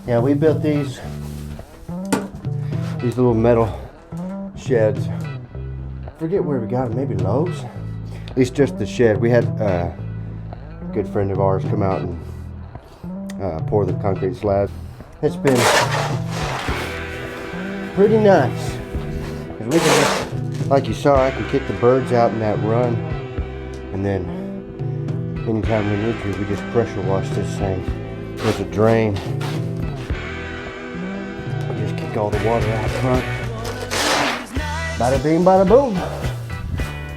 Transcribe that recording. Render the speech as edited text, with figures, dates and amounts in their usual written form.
Yeah, we built these little metal sheds. Forget where we got them, maybe Lowe's? At least just the shed. We had a good friend of ours come out and pour the concrete slab. It's been pretty nice. 'Cause we can just, like you saw, I can kick the birds out in that run, and then anytime we need to, we just pressure wash this thing. There's a drain. We just kick all the water out front. Bada bing, bada boom.